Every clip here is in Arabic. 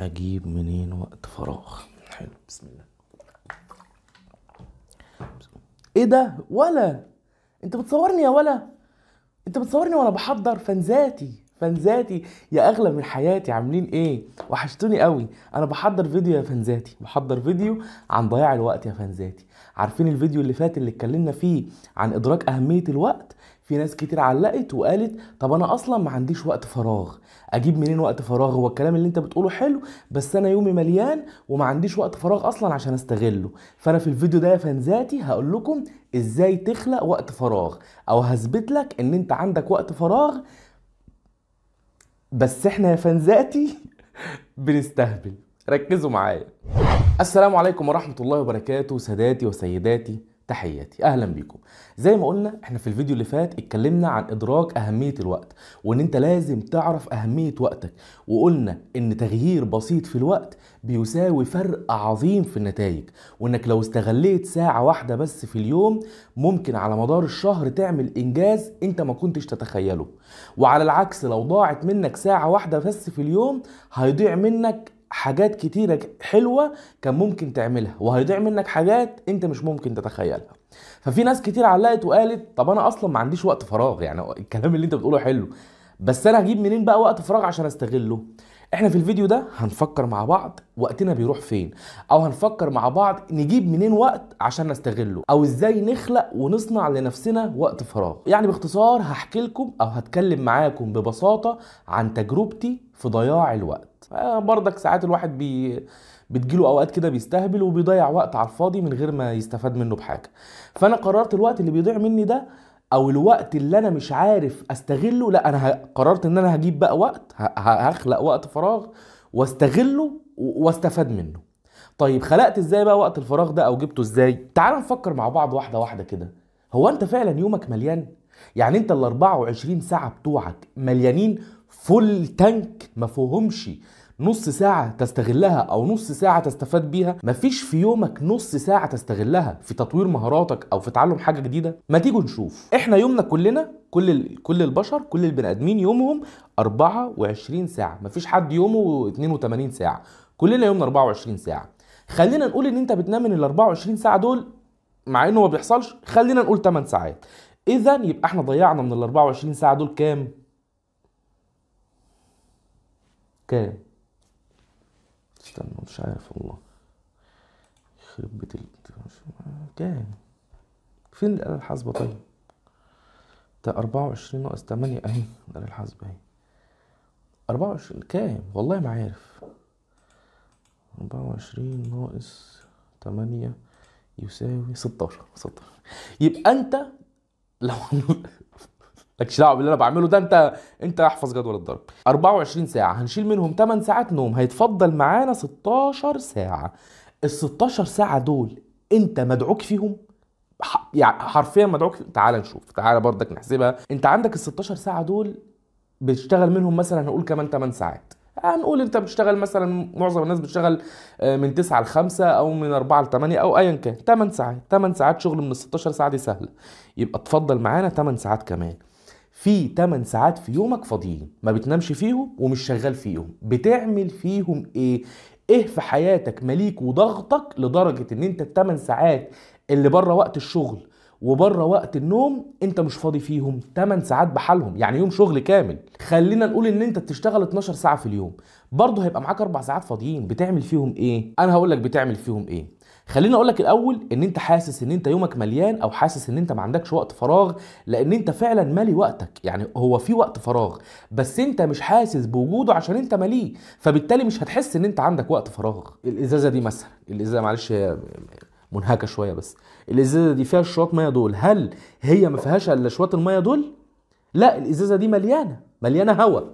اجيب منين وقت فراغ؟ حلو، بسم الله. ايه ده ولا انت بتصورني يا ولا؟ انت بتصورني وانا بحضر فانزاتي يا اغلى من حياتي. عاملين ايه؟ وحشتوني قوي. انا بحضر فيديو يا فانزاتي، بحضر فيديو عن ضياع الوقت يا فانزاتي. عارفين الفيديو اللي فات اللي اتكلمنا فيه عن ادراك اهمية الوقت؟ في ناس كتير علقت وقالت طب انا اصلا ما عنديش وقت فراغ، اجيب منين وقت فراغ؟ هو الكلام اللي انت بتقوله حلو بس انا يومي مليان وما عنديش وقت فراغ اصلا عشان استغله. فانا في الفيديو ده يا فانزاتي هقول لكم ازاي تخلق وقت فراغ، او هثبت لك ان انت عندك وقت فراغ بس احنا يا فانزاتي بنستهبل. ركزوا معايا. السلام عليكم ورحمة الله وبركاته، ساداتي وسيداتي، تحياتي، اهلا بيكم. زي ما قلنا احنا في الفيديو اللي فات اتكلمنا عن ادراك اهمية الوقت، وان انت لازم تعرف اهمية وقتك، وقلنا ان تغيير بسيط في الوقت بيساوي فرق عظيم في النتائج، وانك لو استغليت ساعة واحدة بس في اليوم ممكن على مدار الشهر تعمل انجاز انت ما كنتش تتخيله. وعلى العكس لو ضاعت منك ساعة واحدة بس في اليوم هيضيع منك حاجات كتيرة حلوة كان ممكن تعملها، وهيضيع منك حاجات انت مش ممكن تتخيلها. ففي ناس كتير علقت وقالت طب انا اصلا ما عنديش وقت فراغ، يعني الكلام اللي انت بتقوله حلو بس انا هجيب منين بقى وقت فراغ عشان استغله؟ احنا في الفيديو ده هنفكر مع بعض وقتنا بيروح فين، او هنفكر مع بعض نجيب منين وقت عشان نستغله، او ازاي نخلق ونصنع لنفسنا وقت فراغ. يعني باختصار هحكي لكم او هتكلم معاكم ببساطة عن تجربتي في ضياع الوقت. برضك ساعات الواحد بتجيله اوقات كده بيستهبل وبيضيع وقت على الفاضي من غير ما يستفاد منه بحاجة. فانا قررت الوقت اللي بيضيع مني ده، او الوقت اللي انا مش عارف استغله، لا انا قررت ان انا هجيب بقى وقت، هخلق وقت فراغ واستغله واستفاد منه. طيب خلقت ازاي بقى وقت الفراغ ده، او جبته ازاي؟ تعال نفكر مع بعض واحدة واحدة كده. هو انت فعلا يومك مليان؟ يعني انت ال 24 ساعة بتوعك مليانين فول تانك، ما فيهمش نص ساعة تستغلها أو نص ساعة تستفاد بيها؟ مفيش في يومك نص ساعة تستغلها في تطوير مهاراتك أو في تعلم حاجة جديدة؟ ما تيجوا نشوف. إحنا يومنا كلنا، كل البشر، كل البني آدمين يومهم 24 ساعة، مفيش حد يومه 82 ساعة، كلنا يومنا 24 ساعة. خلينا نقول إن أنت بتنام من ال 24 ساعة دول، مع إنه ما بيحصلش، خلينا نقول 8 ساعات. إذا يبقى إحنا ضيعنا من ال 24 ساعة دول كام؟ استنى مش عارف والله، يخرب بيت كام؟ فين الآلة الحاسبة؟ طيب ده 24 ناقص 8 اهي الآلة الحاسبة اهي. 24 كام؟ والله ما عارف. 24 ناقص 8 يساوي 16. يبقى انت لو مالكش دعوه باللي انا بعمله ده، انت احفظ جدول الضرب. 24 ساعه هنشيل منهم 8 ساعات نوم، هيتفضل معانا 16 ساعه. ال 16 ساعه دول انت مدعوك فيهم، يعني حرفيا مدعوك فيهم. تعال نشوف، تعال برضك نحسبها. انت عندك ال 16 ساعه دول بتشتغل منهم مثلا، هنقول كمان 8 ساعات. هنقول انت بتشتغل مثلا، معظم الناس بتشتغل من 9 ل 5 او من 4 ل 8 او ايا كان. 8 ساعات، 8 ساعات شغل من ال 16 ساعه دي سهله. يبقى تفضل معانا 8 ساعات كمان. في 8 ساعات في يومك فاضيين، ما بتنامش فيهم ومش شغال فيهم، بتعمل فيهم ايه؟ ايه في حياتك مليك وضغطك لدرجة ان انت ال8 ساعات اللي بره وقت الشغل وبره وقت النوم انت مش فاضي فيهم؟ 8 ساعات بحالهم، يعني يوم شغل كامل. خلينا نقول ان انت بتشتغل 12 ساعة في اليوم، برضه هيبقى معاك 4 ساعات فاضيين، بتعمل فيهم ايه؟ انا هقول لك بتعمل فيهم ايه. خليني اقول لك الاول ان انت حاسس ان انت يومك مليان، او حاسس ان انت ما عندكش وقت فراغ، لان انت فعلا مالي وقتك. يعني هو في وقت فراغ بس انت مش حاسس بوجوده عشان انت ماليه، فبالتالي مش هتحس ان انت عندك وقت فراغ. الازازه دي مثلا، الازازه معلش هي منهكه شويه، بس الازازه دي فيها شويه ميه دول، هل هي ما فيهاش الا شويه الميه دول؟ لا، الازازه دي مليانه هواء،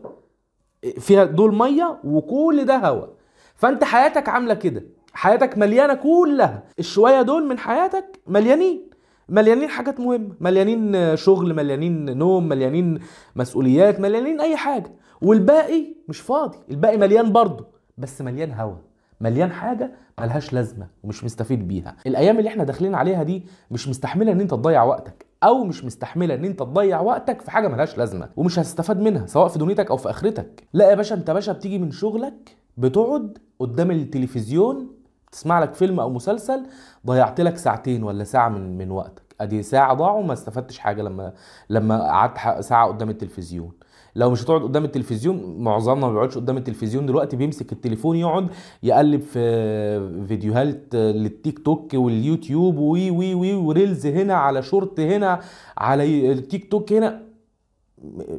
فيها دول ميه وكل ده هواء. فانت حياتك عامله كده، حياتك مليانه كلها، الشويه دول من حياتك مليانين حاجات مهمه، مليانين شغل، مليانين نوم، مليانين مسؤوليات، مليانين اي حاجه، والباقي مش فاضي. الباقي مليان برضه بس مليان هوا، مليان حاجه ملهاش لازمه ومش مستفيد بيها. الايام اللي احنا داخلين عليها دي مش مستحمله ان انت تضيع وقتك، او مش مستحمله ان انت تضيع وقتك في حاجه ملهاش لازمه ومش هتستفاد منها سواء في دنيتك او في اخرتك. لا يا باشا، انت باشا بتيجي من شغلك بتقعد قدام التلفزيون تسمع لك فيلم او مسلسل، ضيعت لك ساعتين ولا ساعه من وقتك. ادي ساعه ضاعوا ما استفدتش حاجه لما قعدت ساعه قدام التلفزيون. لو مش هتقعد قدام التلفزيون، معظمنا ما بيقعدش قدام التلفزيون دلوقتي، بيمسك التليفون يقعد يقلب في فيديوهات للتيك توك واليوتيوب وي وي وي وريلز هنا على شورت هنا على التيك توك هنا.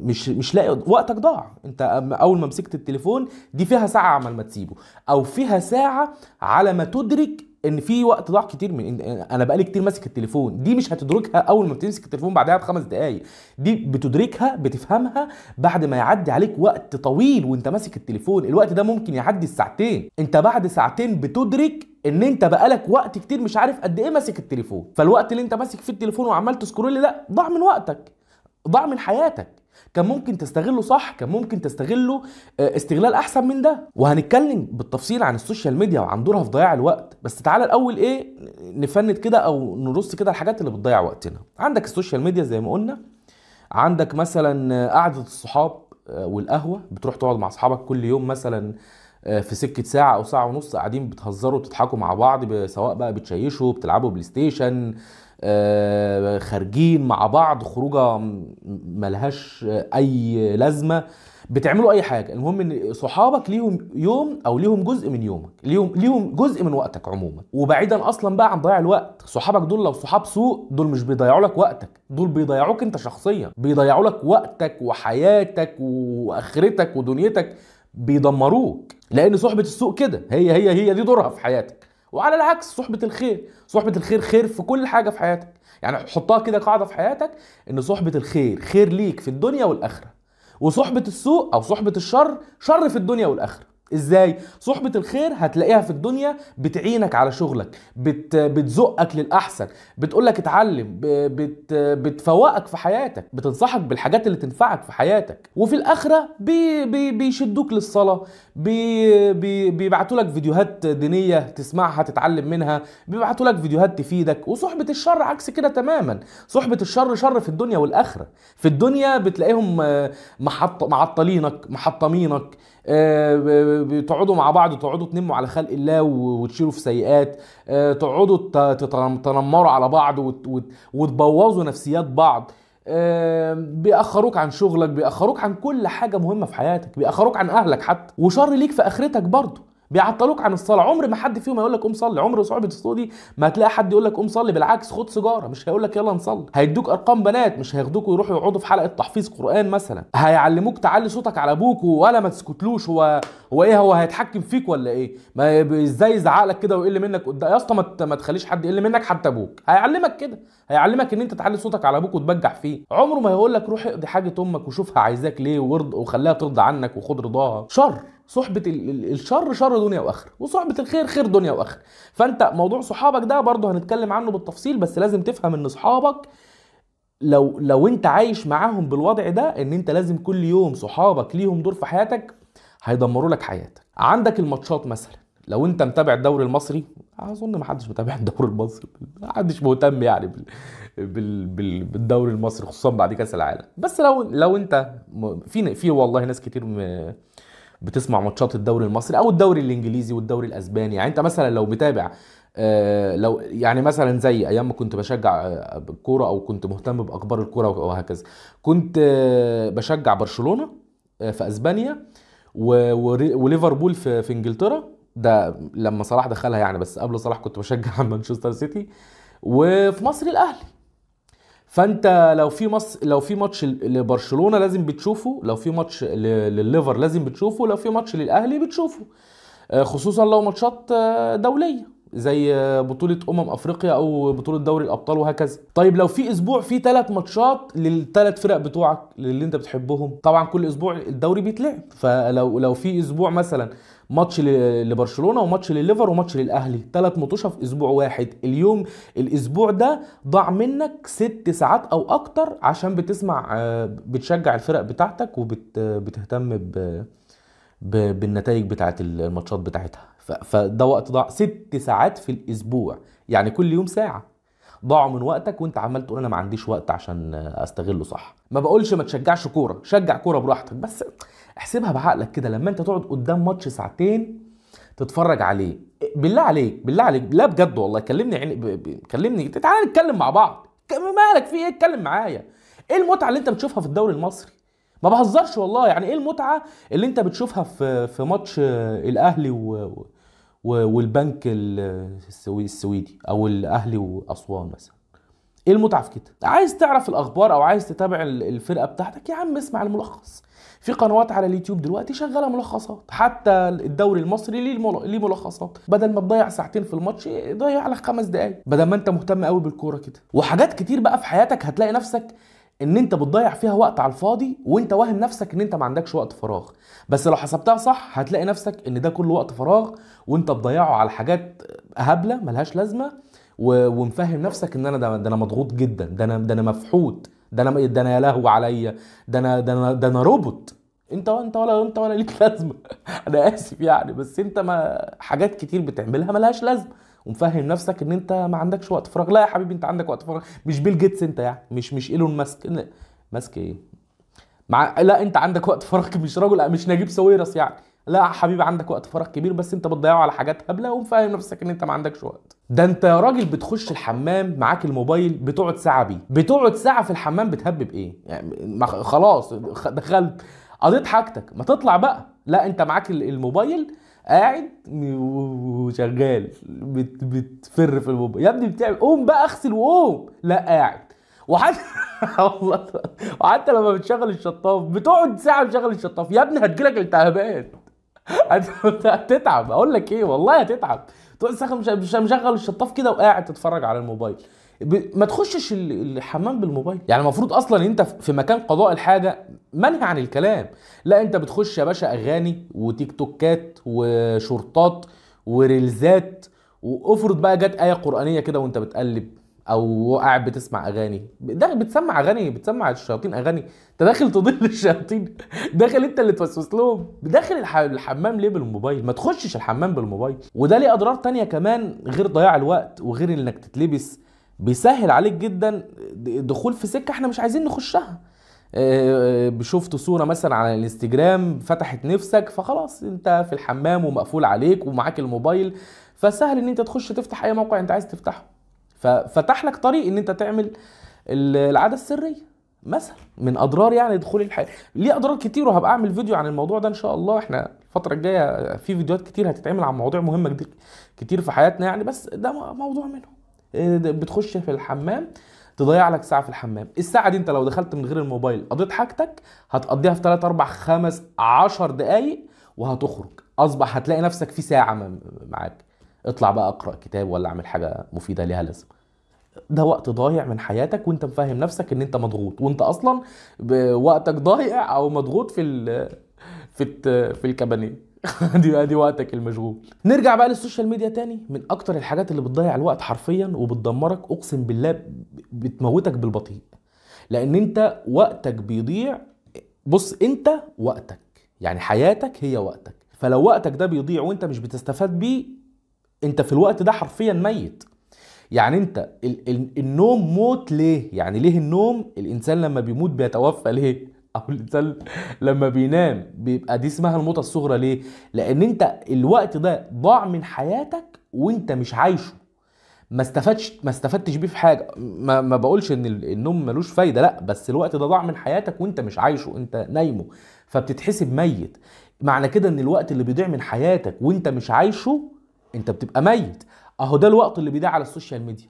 مش لاقي، وقتك ضاع. انت اول ما مسكت التليفون دي فيها ساعه عمال ما تسيبه، او فيها ساعه على ما تدرك ان في وقت ضاع كتير. من انا بقالي كتير ماسك التليفون، دي مش هتدركها اول ما بتمسك التليفون بعدها ب5 دقايق، دي بتدركها بتفهمها بعد ما يعدي عليك وقت طويل وانت ماسك التليفون. الوقت ده ممكن يعدي الساعتين، انت بعد ساعتين بتدرك ان انت بقالك وقت كتير مش عارف قد ايه ماسك التليفون. فالوقت اللي انت ماسك فيه التليفون وعمال تسكرول ده ضاع من وقتك، ضاع من حياتك. كان ممكن تستغله صح، كان ممكن تستغله استغلال احسن من ده. وهنتكلم بالتفصيل عن السوشيال ميديا وعن دورها في ضياع الوقت. بس تعالى الاول ايه، نفند كده او نرص كده الحاجات اللي بتضيع وقتنا. عندك السوشيال ميديا زي ما قلنا، عندك مثلا قعدة الصحاب والقهوة، بتروح تقعد مع اصحابك كل يوم مثلا في سكة ساعة او ساعة ونص، قاعدين بتهزروا وتضحكوا مع بعض، سواء بقى بتشيشوا، بتلعبوا بلاي ستيشن، خارجين مع بعض خروجه ملهاش اي لازمه، بتعملوا اي حاجه. المهم ان صحابك ليهم يوم او ليهم جزء من يومك، ليهم جزء من وقتك عموما. وبعيدا اصلا بقى عن ضياع الوقت، صحابك دول لو صحاب سوء، دول مش بيضيعوا لك وقتك، دول بيضيعوك انت شخصيا، بيضيعوا لك وقتك وحياتك واخرتك ودنيتك، بيدمروك. لان صحبه السوء كده هي دي دورها في حياتك. وعلى العكس صحبة الخير، صحبة الخير خير في كل حاجة في حياتك. يعني حطها كده قاعدة في حياتك، ان صحبة الخير خير ليك في الدنيا والآخرة، وصحبة السوء او صحبة الشر شر في الدنيا والآخرة. ازاي؟ صحبة الخير هتلاقيها في الدنيا بتعينك على شغلك، بتزقك للأحسن، بتقولك اتعلم، بتفوقك في حياتك، بتنصحك بالحاجات اللي تنفعك في حياتك. وفي الآخرة بيشدوك للصلاة، بيبعتوا لك فيديوهات دينية تسمعها تتعلم منها، بيبعتوا لك فيديوهات تفيدك. وصحبة الشر عكس كده تماما، صحبة الشر شر في الدنيا والآخرة. في الدنيا بتلاقيهم معطلينك محطمينك، بتقعدوا مع بعض، تقعدوا تنموا على خلق الله وتشيروا في سيئات، تقعدوا تنمروا على بعض وتبوظوا نفسيات بعض، بيأخروك عن شغلك، بيأخروك عن كل حاجة مهمة في حياتك، بيأخروك عن أهلك حتى. وشر ليك في آخرتك برضه، بيعطلوك عن الصلاه. عمر ما حد فيهم هيقول لك قوم صلي، عمر صحبه السوق دي ما هتلاقي حد يقول لك قوم صلي. بالعكس، خد سيجاره، مش هيقول لك يلا نصلي. هيدوك ارقام بنات، مش هياخدوك ويروحوا يقعدوا في حلقه تحفيظ قران مثلا. هيعلموك تعلي صوتك على ابوك ولا ما تسكتلوش. هو ايه، هو هيتحكم فيك ولا ايه؟ ما ازاي يزعق لك كده ويقل منك قدام يا اسطى؟ ما تخليش حد يقل منك، حتى ابوك هيعلمك كده، هيعلمك ان انت تعلي صوتك على ابوك وتبجح فيه. عمره ما هيقول لك روح اقضي حاجه امك وشوفها عايزاك ليه وخليها ترضى عنك وخد رضاها. شر. صحبة الشر شر دنيا واخره، وصحبة الخير خير دنيا واخره. فانت موضوع صحابك ده برضه هنتكلم عنه بالتفصيل، بس لازم تفهم ان صحابك لو انت عايش معاهم بالوضع ده، ان انت لازم كل يوم صحابك ليهم دور في حياتك، هيدمروا لك حياتك. عندك الماتشات مثلا، لو انت متابع الدوري المصري، اظن ما حدش متابع الدوري المصري، ما حدش مهتم يعني بالدوري المصري، خصوصا بعد كاس العالم. بس لو انت في والله ناس كتير بتسمع ماتشات الدوري المصري او الدوري الانجليزي والدوري الاسباني. يعني انت مثلا لو متابع، لو يعني مثلا زي ايام ما كنت بشجع كوره او كنت مهتم باخبار الكوره وهكذا، كنت بشجع برشلونه في اسبانيا وليفربول في انجلترا. ده لما صلاح دخلها يعني، بس قبل صلاح كنت بشجع مانشستر سيتي. وفي مصر الاهلي. فانت لو في ماتش لبرشلونه لازم بتشوفه، لو في ماتش للليفر لازم بتشوفه، لو في ماتش للاهلي بتشوفه، خصوصا لو ماتشات دوليه زي بطوله افريقيا او بطوله دوري الابطال وهكذا. طيب لو في اسبوع فيه 3 ماتشات للثلاث فرق بتوعك اللي انت بتحبهم، طبعا كل اسبوع الدوري بيتلعب، فلو في اسبوع مثلا ماتش لبرشلونه وماتش لليفر وماتش للاهلي، 3 ماتشات في اسبوع واحد، الاسبوع ده ضاع منك 6 ساعات او اكتر عشان بتشجع الفرق بتاعتك وبتهتم بالنتائج بتاعت الماتشات بتاعتها. فده وقت ضاع 6 ساعات في الاسبوع، يعني كل يوم ساعه. ضاعوا من وقتك وانت عمال تقول انا ما عنديش وقت عشان استغله صح. ما بقولش ما تشجعش كوره، شجع كوره براحتك، بس احسبها بعقلك كده. لما انت تقعد قدام ماتش ساعتين تتفرج عليه، بالله عليك بالله عليك، لا بجد والله كلمني كلمني، تعالى نتكلم مع بعض. مالك في ايه؟ اتكلم معايا. ايه المتعه اللي انت بتشوفها في الدوري المصري؟ ما بهزرش والله. يعني ايه المتعه اللي انت بتشوفها في ماتش الاهلي والبنك السويدي، او الاهلي واسوان مثلا؟ ايه المتعه في كده؟ عايز تعرف الاخبار او عايز تتابع الفرقه بتاعتك، يا عم اسمع الملخص. في قنوات على اليوتيوب دلوقتي شغاله ملخصات، حتى الدوري المصري ليه ملخصات. بدل ما تضيع ساعتين في الماتش ضيع لك 5 دقايق، بدل ما انت مهتم قوي بالكوره كده. وحاجات كتير بقى في حياتك هتلاقي نفسك ان انت بتضيع فيها وقت على الفاضي، وانت واهم نفسك ان انت ما عندكش وقت فراغ. بس لو حسبتها صح هتلاقي نفسك ان ده كله وقت فراغ وانت بتضيعه على حاجات هبله ملهاش لازمه، ومفهم نفسك ان ده انا مضغوط جدا، ده انا مفحوت، ده انا يا لهو عليا، ده انا روبوت. انت ولا ليك لازمه. انا اسف يعني، بس انت ما حاجات كتير بتعملها ملهاش لازمه، ومفهم نفسك ان انت ما عندكش وقت فراغ. لا يا حبيبي، انت عندك وقت فراغ. مش بيل جيتس انت يعني، مش ايلون ماسك. لا، ماسك ايه؟ لا انت عندك وقت فراغ، مش راجل، مش نجيب ساويرس يعني. لا يا حبيبي، عندك وقت فراغ كبير، بس انت بتضيعه على حاجات هبله، ومفهم نفسك ان انت ما عندكش وقت. ده انت يا راجل بتخش الحمام معاك الموبايل، بتقعد ساعه بيه، بتقعد ساعه في الحمام بتهبب ايه يعني؟ خلاص دخلت قضيت حاجتك، ما تطلع بقى. لا انت معاك الموبايل قاعد وشغال بتفر في الموبايل. يا ابني بتعمل، قوم بقى اغسل وقوم. لا قاعد. وحتى والله، وحتى لما بتشغل الشطاف بتقعد ساعه بتشغل الشطاف. يا ابني هتجيلك التهابات. هتتعب، اقول لك ايه والله هتتعب. تقعد ساعه مش مشغل الشطاف كده وقاعد تتفرج على الموبايل. ما تخشش الحمام بالموبايل. يعني المفروض اصلا انت في مكان قضاء الحاجه منهي عن الكلام. لا انت بتخش يا باشا اغاني وتيك توكات وشورتات وريلزات، وافرض بقى جت ايه قرانيه كده وانت بتقلب، او قاعد بتسمع اغاني، بتسمع اغاني، بتسمع الشياطين اغاني. انت داخل تضل الشياطين، داخل انت اللي توسوس لهم. داخل الحمام ليه بالموبايل؟ ما تخشش الحمام بالموبايل. وده ليه اضرار تانية كمان غير ضياع الوقت وغير انك تتلبس. بيسهل عليك جدا دخول في سكه احنا مش عايزين نخشها. شفت صوره مثلا على الانستجرام فتحت نفسك، فخلاص انت في الحمام ومقفول عليك ومعاك الموبايل، فسهل ان انت تخش تفتح اي موقع انت عايز تفتحه. ففتح لك طريق ان انت تعمل العاده السريه مثلا. من اضرار يعني دخول الحياه، ليه اضرار كتير، وهبقى اعمل فيديو عن الموضوع ده ان شاء الله. احنا الفتره الجايه في فيديوهات كتير هتتعمل عن مواضيع مهمه كتير في حياتنا يعني، بس ده موضوع منهم. بتخش في الحمام تضيع لك ساعه في الحمام. الساعه دي انت لو دخلت من غير الموبايل قضيت حاجتك، هتقضيها في 3 4 5 10 دقايق وهتخرج. اصبح هتلاقي نفسك في ساعه معاك. اطلع بقى اقرا كتاب ولا اعمل حاجه مفيده ليها لازمه. ده وقت ضايع من حياتك وانت مفهم نفسك ان انت مضغوط، وانت اصلا وقتك ضايع او مضغوط في الكابانيه. دي وقتك المشغول. نرجع بقى للسوشيال ميديا تاني. من اكتر الحاجات اللي بتضيع الوقت حرفيا وبتدمرك، اقسم بالله بتموتك بالبطيء. لان انت وقتك بيضيع. بص، انت وقتك يعني حياتك هي وقتك، فلو وقتك ده بيضيع وانت مش بتستفاد بيه، انت في الوقت ده حرفيا ميت. يعني انت النوم موت ليه؟ يعني ليه النوم؟ الانسان لما بيموت بيتوفى ليه؟ او الانسان لما بينام بيبقى دي اسمها الموتة الصغرى ليه؟ لان انت الوقت ده ضاع من حياتك وانت مش عايشه. ما استفدتش بيه في حاجه. ما بقولش ان النوم ملوش فايده، لا، بس الوقت ده ضاع من حياتك وانت مش عايشه، انت نايمه، فبتتحسب ميت. معنى كده ان الوقت اللي بيضيع من حياتك وانت مش عايشه انت بتبقى ميت. اهو ده الوقت اللي بيضيع على السوشيال ميديا.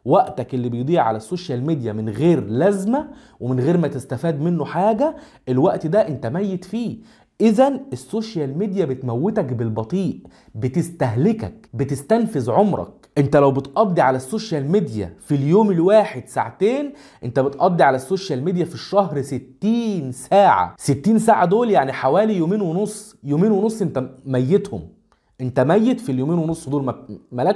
وقتك اللي بيضيع على السوشيال ميديا من غير لازمه ومن غير ما تستفاد منه حاجه، الوقت ده انت ميت فيه. اذا السوشيال ميديا بتموتك بالبطيء، بتستهلكك، بتستنفذ عمرك. انت لو بتقضي على السوشيال ميديا في اليوم الواحد ساعتين، انت بتقضي على السوشيال ميديا في الشهر 60 ساعة. 60 ساعة دول يعني حوالي يومين ونص. يومين ونص انت ميتهم. انت ميت في اليومين ونص دول،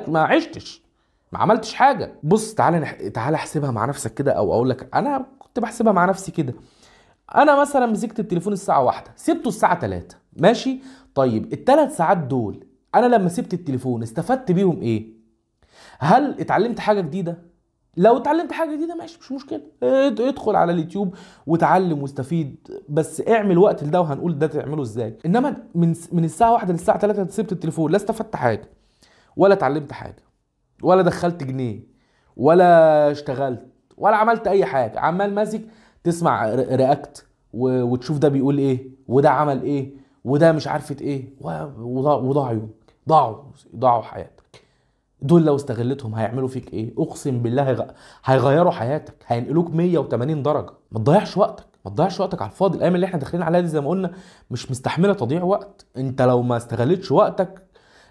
ما عشتش، ما عملتش حاجة. بص تعالى احسبها مع نفسك كده، او اقول لك انا كنت بحسبها مع نفسي كده. انا مثلا مسكت التليفون الساعه 1، سبته الساعه 3، ماشي. طيب الثلاث ساعات دول انا لما سبت التليفون استفدت بيهم ايه؟ هل اتعلمت حاجه جديده؟ لو اتعلمت حاجه جديده ماشي مش مشكله، ادخل على اليوتيوب وتعلم واستفيد، بس اعمل وقت لده وهنقول ده تعمله ازاي. انما من الساعه 1 للساعه 3 انت سبت التليفون، لا استفدت حاجه ولا اتعلمت حاجه ولا دخلت جنيه ولا اشتغلت ولا عملت اي حاجه، عمال ماسك تسمع رياكت وتشوف ده بيقول ايه وده عمل ايه وده مش عارفه ايه، ضاعوا حياتك. دول لو استغلتهم هيعملوا فيك ايه؟ اقسم بالله هيغيروا حياتك، هينقلوك 180 درجه. ما تضيعش وقتك، ما تضيعش وقتك على الفاضي. الايام اللي احنا داخلين عليها دي زي ما قلنا مش مستحمله تضييع وقت. انت لو ما استغلتش وقتك،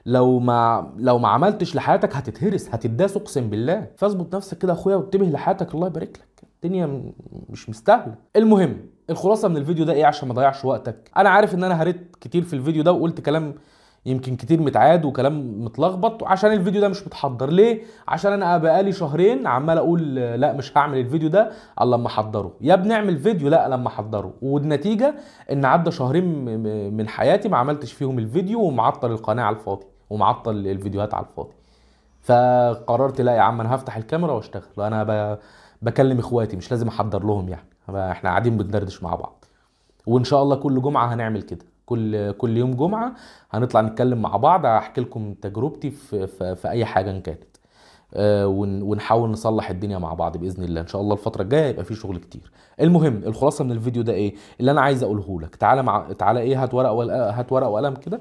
لو ما عملتش لحياتك هتتهرس، هتداس اقسم بالله. فاظبط نفسك كده يا اخويا وانتبه لحياتك، الله يبارك لك. الدنيا مش مستاهله. المهم الخلاصه من الفيديو ده ايه عشان ما اضيعش وقتك؟ انا عارف ان انا هريت كتير في الفيديو ده وقلت كلام يمكن كتير متعاد وكلام متلخبط، عشان الفيديو ده مش متحضر. ليه؟ عشان انا بقالي شهرين عمال اقول لا مش هعمل الفيديو ده الا لما احضره. يا ابني اعمل فيديو، لا لما احضره. والنتيجه ان عدى شهرين من حياتي ما عملتش فيهم الفيديو، ومعطل القناه على الفاضي ومعطل الفيديوهات على الفاضي. فقررت لا يا عم انا هفتح الكاميرا واشتغل، وانا بكلم اخواتي مش لازم احضر لهم، يعني احنا قاعدين بندردش مع بعض. وان شاء الله كل جمعه هنعمل كده، كل يوم جمعه هنطلع نتكلم مع بعض، احكي لكم تجربتي في اي حاجه إن كانت، ونحاول نصلح الدنيا مع بعض باذن الله. ان شاء الله الفتره الجايه يبقى في شغل كتير. المهم الخلاصه من الفيديو ده ايه اللي انا عايز اقوله لك؟ تعالى ايه، هات ورقه وقلم كده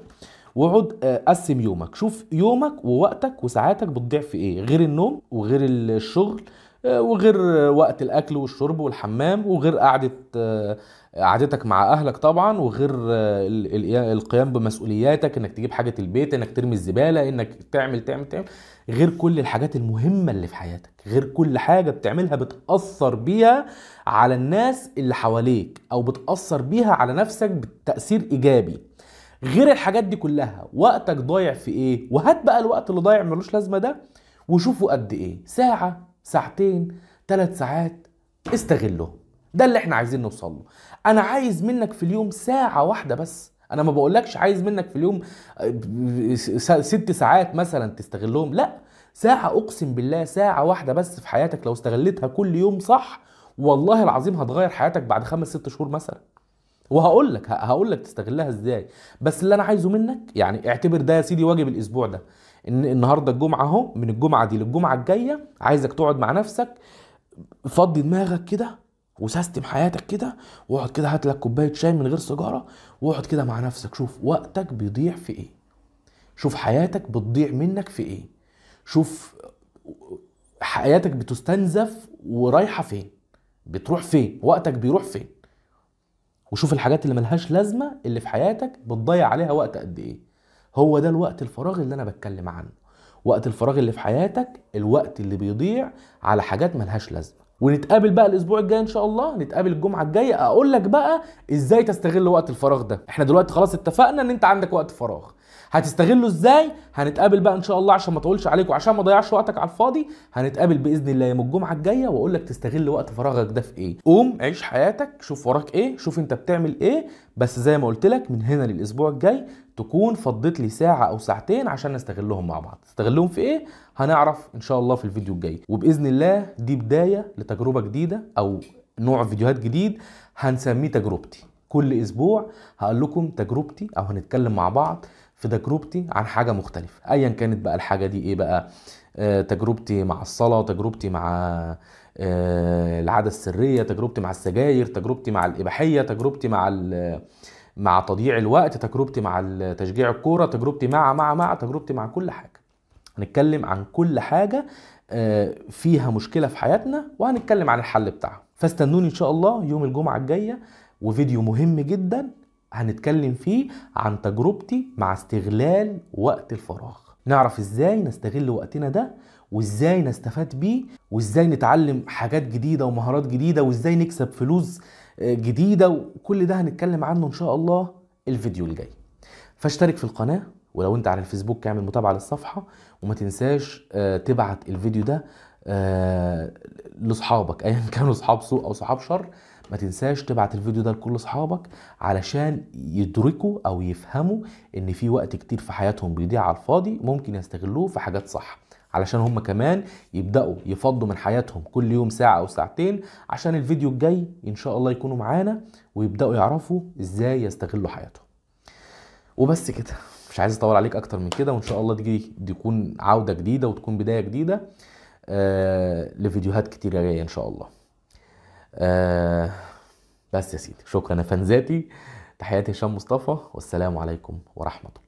واقعد قسم يومك. شوف يومك ووقتك وساعاتك بتضيع في ايه، غير النوم وغير الشغل وغير وقت الاكل والشرب والحمام وغير قعدتك مع اهلك طبعا، وغير القيام بمسؤولياتك، انك تجيب حاجه البيت، انك ترمي الزباله، انك تعمل غير كل الحاجات المهمه اللي في حياتك، غير كل حاجه بتعملها بتاثر بيها على الناس اللي حواليك او بتاثر بيها على نفسك بتاثير ايجابي. غير الحاجات دي كلها وقتك ضايع في ايه؟ وهات بقى الوقت اللي ضايع ملوش لازمه ده وشوفوا قد ايه، ساعه، ساعتين، 3 ساعات، استغلهم. ده اللي احنا عايزين نوصل له. انا عايز منك في اليوم ساعه واحده بس. انا ما بقولكش عايز منك في اليوم 6 ساعات مثلا تستغلهم، لا، ساعه. اقسم بالله ساعه واحده بس في حياتك لو استغلتها كل يوم صح والله العظيم هتغير حياتك بعد 5-6 شهور مثلا. وهقول لك تستغلها ازاي. بس اللي انا عايزه منك يعني اعتبر ده يا سيدي واجب الاسبوع ده، ان النهارده الجمعه اهو، من الجمعه دي للجمعه الجايه عايزك تقعد مع نفسك، فضي دماغك كده وسيستم حياتك كده، واقعد كده هات لك كوبايه شاي من غير سيجاره، واقعد كده مع نفسك. شوف وقتك بيضيع في ايه، شوف حياتك بتضيع منك في ايه، شوف حياتك بتستنزف ورايحه فين، بتروح فين، وقتك بيروح فين. وشوف الحاجات اللي ملهاش لازمه اللي في حياتك بتضيع عليها وقت قد ايه. هو ده الوقت الفراغ اللي انا بتكلم عنه. وقت الفراغ اللي في حياتك الوقت اللي بيضيع على حاجات ملهاش لازمه. ونتقابل بقى الاسبوع الجاي ان شاء الله، نتقابل الجمعه الجايه اقول لك بقى ازاي تستغل وقت الفراغ ده. احنا دلوقتي خلاص اتفقنا ان انت عندك وقت فراغ، هتستغله ازاي؟ هنتقابل بقى ان شاء الله عشان ما اطولش عليك وعشان ما اضيعش وقتك على الفاضي. هنتقابل باذن الله يوم الجمعه الجايه واقول لك تستغل وقت فراغك ده في ايه. قوم عيش حياتك، شوف وراك ايه، شوف انت بتعمل ايه. بس زي ما قلت لك من هنا للاسبوع الجاي تكون فضيت لي ساعه او ساعتين عشان نستغلهم مع بعض. تستغلهم في ايه هنعرف ان شاء الله في الفيديو الجاي. وباذن الله دي بدايه لتجربه جديده او نوع فيديوهات جديد هنسميه تجربتي. كل اسبوع هقول لكم تجربتي او هنتكلم مع بعض في تجربتي عن حاجه مختلفه ايا كانت بقى الحاجه دي ايه بقى. تجربتي مع الصلاه، تجربتي مع العاده السريه، تجربتي مع السجاير، تجربتي مع الاباحيه، تجربتي مع تضييع الوقت، تجربتي مع تشجيع الكوره، تجربتي تجربتي مع كل حاجه. هنتكلم عن كل حاجه فيها مشكله في حياتنا وهنتكلم عن الحل بتاعها. فاستنوني ان شاء الله يوم الجمعه الجايه وفيديو مهم جدا هنتكلم فيه عن تجربتي مع استغلال وقت الفراغ. نعرف ازاي نستغل وقتنا ده وازاي نستفاد بيه وازاي نتعلم حاجات جديدة ومهارات جديدة وازاي نكسب فلوس جديدة، وكل ده هنتكلم عنه ان شاء الله الفيديو الجاي. فاشترك في القناة، ولو انت على الفيسبوك اعمل متابعة للصفحة، وما تنساش تبعت الفيديو ده لاصحابك ايا كانوا اصحاب سوء او صحاب شر. ما تنساش تبعت الفيديو ده لكل اصحابك علشان يدركوا او يفهموا ان في وقت كتير في حياتهم بيضيع على الفاضي ممكن يستغلوه في حاجات صح. علشان هم كمان يبدأوا يفضوا من حياتهم كل يوم ساعة أو ساعتين، عشان الفيديو الجاي إن شاء الله يكونوا معانا ويبدأوا يعرفوا إزاي يستغلوا حياتهم. وبس كده، مش عايز أطول عليك أكتر من كده، وإن شاء الله دي تكون عودة جديدة وتكون بداية جديدة لفيديوهات كتيرة جاية إن شاء الله. بس يا سيدي، شكرا يا فانزاتي. تحياتي هشام مصطفى، والسلام عليكم ورحمة الله.